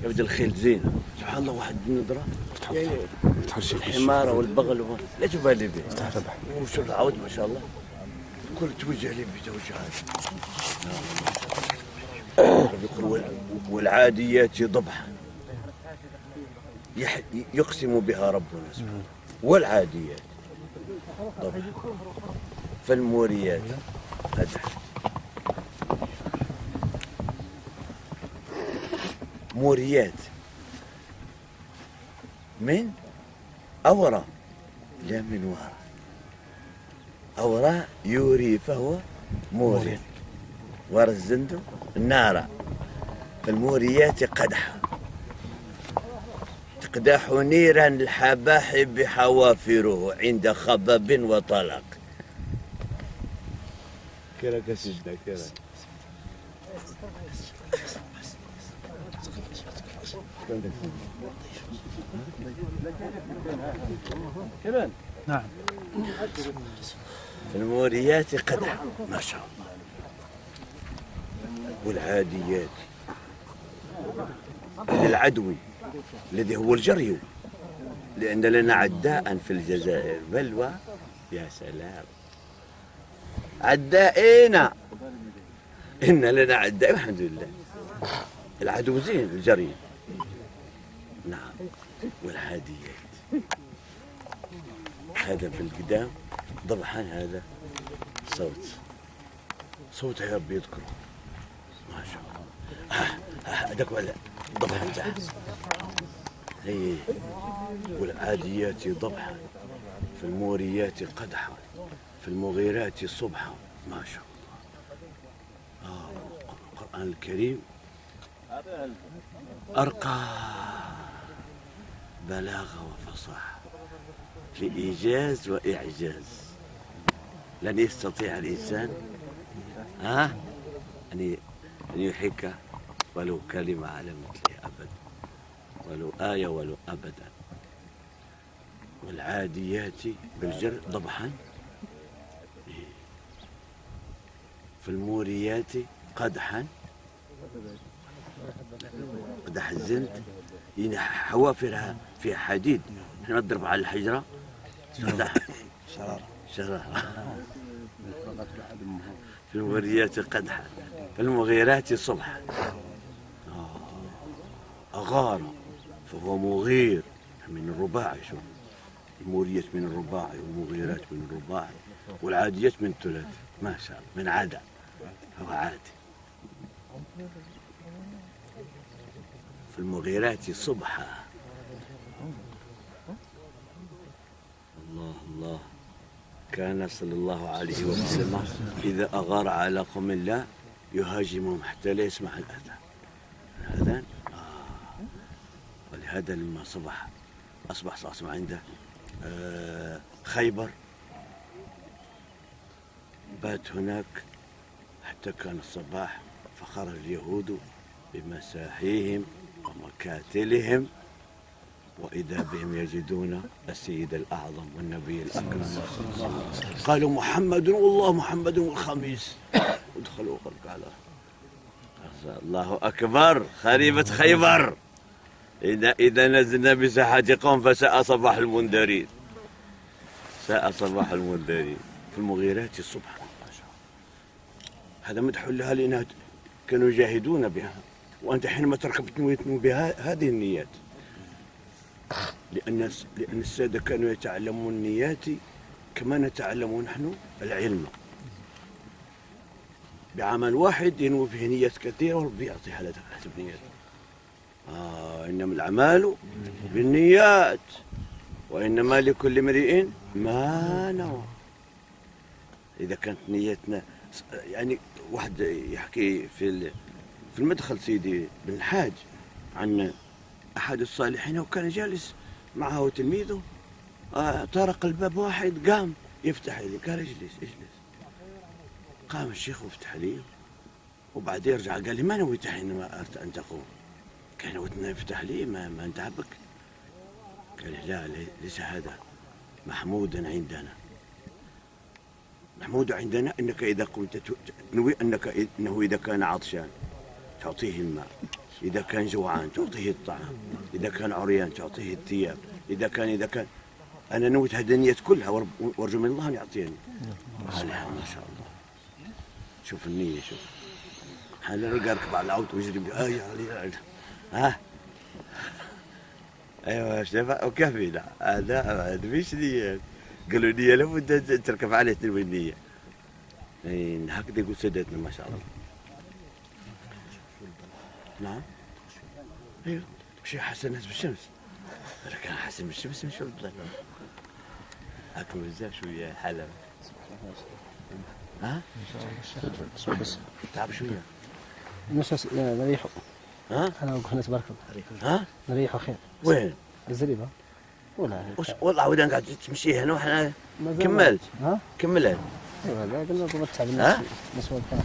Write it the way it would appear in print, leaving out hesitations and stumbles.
يبدو الخيل زينة سبحان الله. واحد النظرة يعني الحمارة والبغل لا تبالي به وشو العود ما شاء الله كل توجه لي بتوجهات. يقول والعاديات ضبحا يقسم بها ربنا سبحانه والعاديات ضبحا فالموريات قدحا. موريات من أورى لا من وراء. أورى يوري فهو موري ورا الزندق النار. فالموريات قدحا تقدح نيرا الحباحب حوافره عند خبب وطلق. كرا كسجدة كرا كمان. نعم. الموريات قدح ما شاء الله والعاديات للعدو الذي هو الجري، لأن لنا عداء في الجزائر بلوى. يا سلام عدائين، إن لنا عداء الحمد لله. العدو زين الجري. نعم. والعاديات هذا في القدام ضبحا. هذا صوت يا ربي يذكره ما شاء الله. هذاك ولا ضبحا تاع ايه. والعاديات ضبحا فالموريات قدحا فالمغيرات صبحا ما شاء الله. القرآن الكريم أرقى بلاغة وفصاحة في إيجاز وإعجاز. لن يستطيع الإنسان أن يحك ولو كلمة على مثله أبدا، ولو آية ولو أبدا. والعاديات بالجر ضبحا فالموريات قدحا قدح الزند يعني حوافرها فيها حديد. احنا نضرب على الحجرة قدح شرارة. في الموريات قدحا فالمغيرات صبحا. أغار فهو مغير من الرباعي. شوف الموريات من الرباعي والمغيرات من الرباعي والعاديات من الثلاث ما شاء الله. من عادة هو عادي. في المغيرات صبحا. الله الله. كان صلى الله عليه وسلم إذا أغار على قوم لا يهاجمهم حتى لا يسمع الأذان. الأذان ولهذا لما أصبح صلى الله عنده خيبر بات هناك حتى كان الصباح. فخرج اليهود بمساحيهم ومكاتلهم وإذا بهم يجدون السيد الأعظم والنبي الأكرم. قالوا محمد والله محمد والخميس ودخلوا غرق على الله أكبر. خريبة خيبر. إذا نزلنا بساحة قوم فساء صباح المنذرين. ساء صباح المنذرين. في المغيرات الصبح. هذا مدح لها لأنها كانوا يجاهدون بها. وأنت حينما تركب نوية بها هذه النيات، لأن السادة كانوا يتعلمون النيات كما نتعلم نحن العلم. بعمل واحد ينوي به نيات كثيرة وربي يعطي حسب نيات. إنما الأعمال بالنيات وإنما لكل امرئ ما نوى. إذا كانت نيتنا يعني واحد يحكي في المدخل سيدي بن الحاج عن أحد الصالحين وكان جالس معه تلميذه. طرق الباب واحد قام يفتح لي قال اجلس. قام الشيخ وفتح لي وبعدين يرجع قال لي ما نويت حينما أردت أن تقوم؟ قال نويت أن يفتح لي ما نتعبك. قال لا ليس هذا محمودا عندنا. محمود عندنا انك اذا قمت نوي انه اذا كان عطشان تعطيه الماء، اذا كان جوعان تعطيه الطعام، اذا كان عريان تعطيه الثياب، اذا كان انا نويت هذه النيات كلها وارجو من الله ان يعطيني. عليها ما شاء الله. شوف النية، شوف انا ركب على العود ويجري يا علي ها. ايوه شايف وكفي. لا هذا مش نية، قالوا نية لابد تركب عليه تنوي النية. هكذا يقول سيدتنا ما شاء الله. نعم ايوه شيء حسنات بالشمس. اذا كان حسن بالشمس مش والله هاكم بزاف شويه حلاوه. ها ان شاء الله بس تعب شويه مش نريحوا. ها انا وقفنا تبارك الله. ها نريحوا خير. وين الزريبه ولا والله عود انا قاعد تمشي هنا وحنا كملت. ها كملت. ايوه قلنا ضبطت على الناس. نسوى الكلام